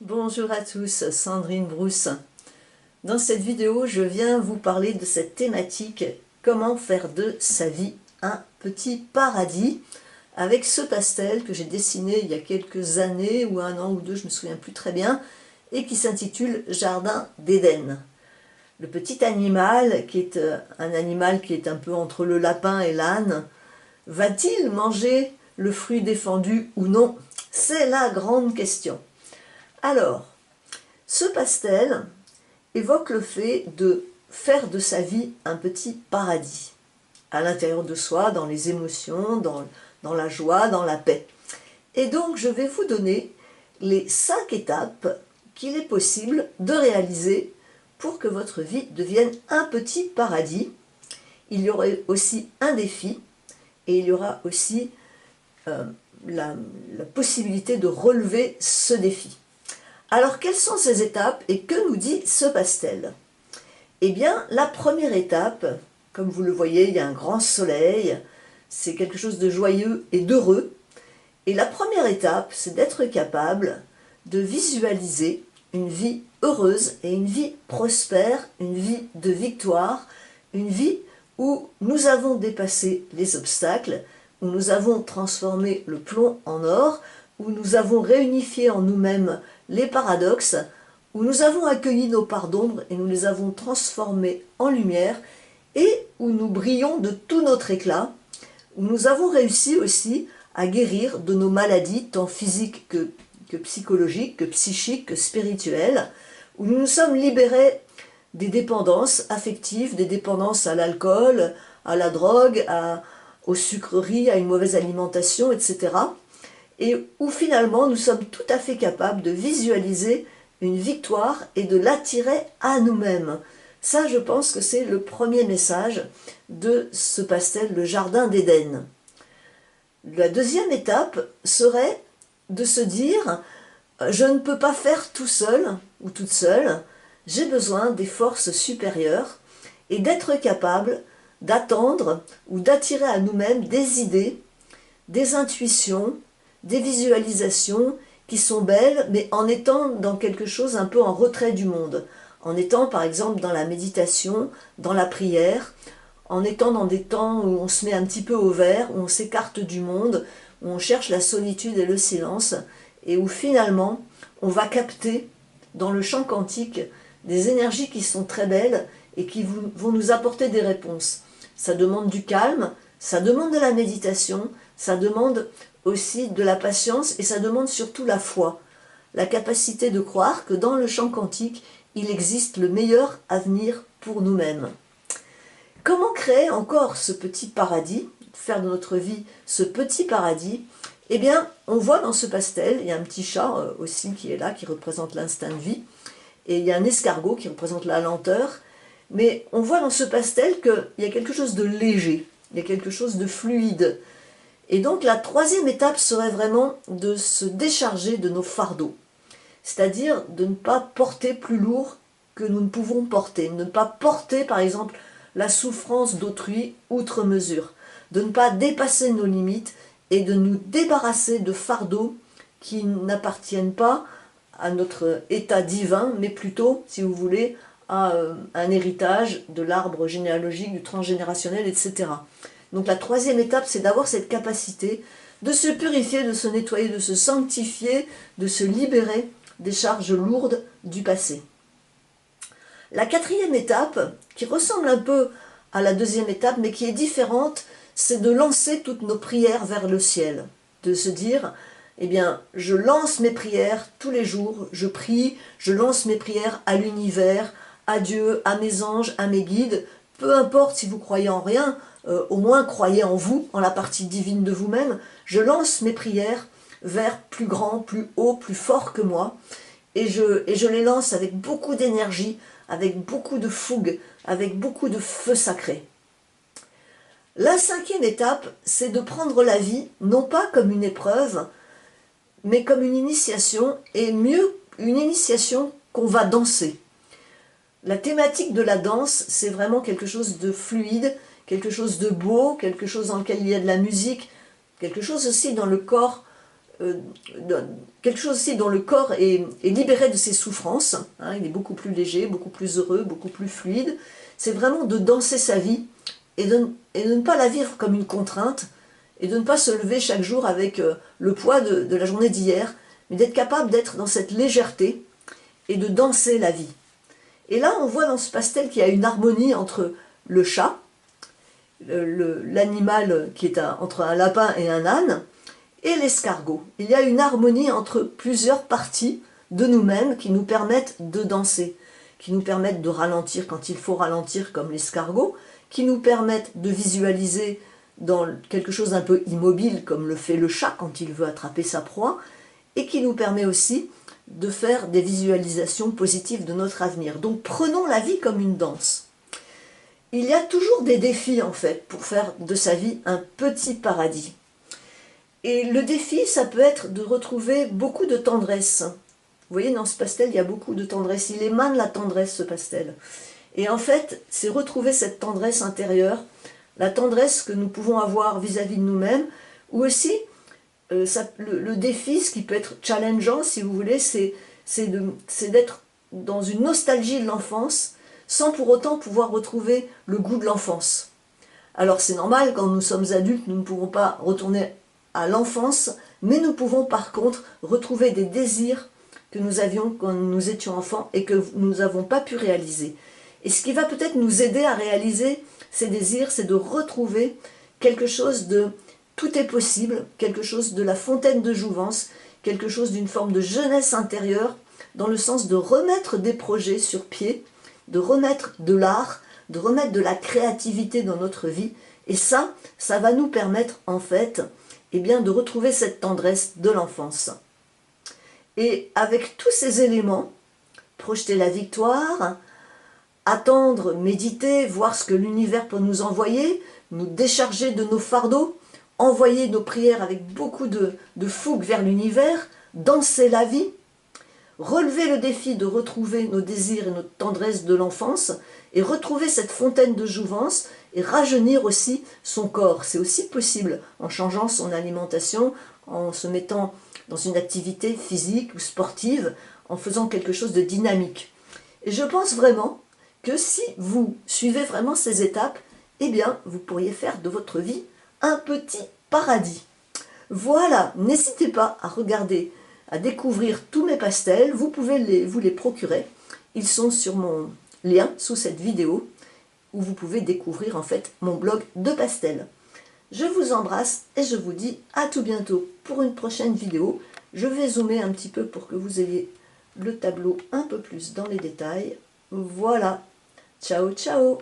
Bonjour à tous, Sandrine Brousse. Dans cette vidéo, je viens vous parler de cette thématique « Comment faire de sa vie un petit paradis ?» avec ce pastel que j'ai dessiné il y a quelques années, ou un an ou deux, je ne me souviens plus très bien, et qui s'intitule « Jardin d'Éden ». Le petit animal, qui est un animal qui est un peu entre le lapin et l'âne, va-t-il manger le fruit défendu ou non? C'est la grande question. Alors, ce pastel évoque le fait de faire de sa vie un petit paradis, à l'intérieur de soi, dans les émotions, dans la joie, dans la paix. Et donc, je vais vous donner les 5 étapes qu'il est possible de réaliser pour que votre vie devienne un petit paradis. Il y aura aussi un défi et il y aura aussi la possibilité de relever ce défi. Alors, quelles sont ces étapes et que nous dit ce pastel? Eh bien, la première étape, comme vous le voyez, il y a un grand soleil, c'est quelque chose de joyeux et d'heureux. Et la première étape, c'est d'être capable de visualiser une vie heureuse et une vie prospère, une vie de victoire, une vie où nous avons dépassé les obstacles, où nous avons transformé le plomb en or, où nous avons réunifié en nous-mêmes les paradoxes, où nous avons accueilli nos parts d'ombre et nous les avons transformées en lumière, et où nous brillons de tout notre éclat, où nous avons réussi aussi à guérir de nos maladies, tant physiques que psychologiques, que psychiques, que spirituelles, où nous nous sommes libérés des dépendances affectives, des dépendances à l'alcool, à la drogue, aux sucreries, à une mauvaise alimentation, etc. Et où finalement nous sommes tout à fait capables de visualiser une victoire et de l'attirer à nous-mêmes. Ça, je pense que c'est le premier message de ce pastel, le Jardin d'Éden. La deuxième étape serait de se dire « Je ne peux pas faire tout seul ou toute seule, j'ai besoin des forces supérieures » et d'être capable d'attendre ou d'attirer à nous-mêmes des idées, des intuitions, des visualisations qui sont belles, mais en étant dans quelque chose un peu en retrait du monde, en étant par exemple dans la méditation, dans la prière, en étant dans des temps où on se met un petit peu au vert, où on s'écarte du monde, où on cherche la solitude et le silence, et où finalement on va capter dans le champ quantique des énergies qui sont très belles et qui vont nous apporter des réponses. Ça demande du calme, ça demande de la méditation, ça demande aussi de la patience et ça demande surtout la foi, la capacité de croire que dans le champ quantique, il existe le meilleur avenir pour nous-mêmes. Comment créer encore ce petit paradis, faire de notre vie ce petit paradis? Eh bien, on voit dans ce pastel, il y a un petit chat aussi qui est là, qui représente l'instinct de vie, et il y a un escargot qui représente la lenteur, mais on voit dans ce pastel qu'il y a quelque chose de léger, il y a quelque chose de fluide. Et donc la troisième étape serait vraiment de se décharger de nos fardeaux, c'est-à-dire de ne pas porter plus lourd que nous ne pouvons porter, ne pas porter par exemple la souffrance d'autrui outre mesure, de ne pas dépasser nos limites et de nous débarrasser de fardeaux qui n'appartiennent pas à notre état divin, mais plutôt, si vous voulez, à un héritage de l'arbre généalogique, du transgénérationnel, etc. Donc la troisième étape, c'est d'avoir cette capacité de se purifier, de se nettoyer, de se sanctifier, de se libérer des charges lourdes du passé. La quatrième étape, qui ressemble un peu à la deuxième étape, mais qui est différente, c'est de lancer toutes nos prières vers le ciel. De se dire, eh bien, je lance mes prières tous les jours, je prie, je lance mes prières à l'univers, à Dieu, à mes anges, à mes guides, peu importe si vous croyez en rien, au moins croyez en vous, en la partie divine de vous-même. Je lance mes prières vers plus grand, plus haut, plus fort que moi, et je les lance avec beaucoup d'énergie, avec beaucoup de fougue, avec beaucoup de feu sacré. La cinquième étape, c'est de prendre la vie, non pas comme une épreuve, mais comme une initiation, et mieux, une initiation qu'on va danser. La thématique de la danse, c'est vraiment quelque chose de fluide, quelque chose de beau, quelque chose dans lequel il y a de la musique, quelque chose aussi dans le corps quelque chose aussi dont le corps est libéré de ses souffrances, hein, il est beaucoup plus léger, beaucoup plus heureux, beaucoup plus fluide. C'est vraiment de danser sa vie et de ne pas la vivre comme une contrainte et de ne pas se lever chaque jour avec le poids de la journée d'hier, mais d'être capable d'être dans cette légèreté et de danser la vie. Et là, on voit dans ce pastel qu'il y a une harmonie entre le chat, l'animal qui est entre un lapin et un âne, et l'escargot. Il y a une harmonie entre plusieurs parties de nous-mêmes qui nous permettent de danser, qui nous permettent de ralentir quand il faut ralentir comme l'escargot, qui nous permettent de visualiser dans quelque chose d'un peu immobile comme le fait le chat quand il veut attraper sa proie, et qui nous permet aussi de faire des visualisations positives de notre avenir. Donc prenons la vie comme une danse. Il y a toujours des défis en fait pour faire de sa vie un petit paradis. Et le défi, ça peut être de retrouver beaucoup de tendresse. Vous voyez, dans ce pastel, il y a beaucoup de tendresse. Il émane la tendresse, ce pastel. Et en fait, c'est retrouver cette tendresse intérieure, la tendresse que nous pouvons avoir vis-à-vis de nous-mêmes, ou aussi, le défi, ce qui peut être challengeant, si vous voulez, c'est d'être dans une nostalgie de l'enfance, sans pour autant pouvoir retrouver le goût de l'enfance. Alors c'est normal, quand nous sommes adultes, nous ne pouvons pas retourner à l'enfance, mais nous pouvons par contre retrouver des désirs que nous avions quand nous étions enfants et que nous n'avons pas pu réaliser. Et ce qui va peut-être nous aider à réaliser ces désirs, c'est de retrouver quelque chose de tout est possible, quelque chose de la fontaine de jouvence, quelque chose d'une forme de jeunesse intérieure, dans le sens de remettre des projets sur pied, de remettre de l'art, de remettre de la créativité dans notre vie. Et ça va nous permettre en fait de retrouver cette tendresse de l'enfance. Et avec tous ces éléments, projeter la victoire, attendre, méditer, voir ce que l'univers peut nous envoyer, nous décharger de nos fardeaux, envoyer nos prières avec beaucoup de fougue vers l'univers, danser la vie, relever le défi de retrouver nos désirs et notre tendresse de l'enfance, et retrouver cette fontaine de jouvence, et rajeunir aussi son corps. C'est aussi possible en changeant son alimentation, en se mettant dans une activité physique ou sportive, en faisant quelque chose de dynamique. Et je pense vraiment que si vous suivez vraiment ces étapes, eh bien, vous pourriez faire de votre vie un petit paradis. Voilà, n'hésitez pas à regarder, à découvrir tous mes pastels, vous pouvez vous les procurer. Ils sont sur mon lien sous cette vidéo, où vous pouvez découvrir en fait mon blog de pastels. Je vous embrasse et je vous dis à tout bientôt pour une prochaine vidéo. Je vais zoomer un petit peu pour que vous ayez le tableau un peu plus dans les détails. Voilà, ciao ciao.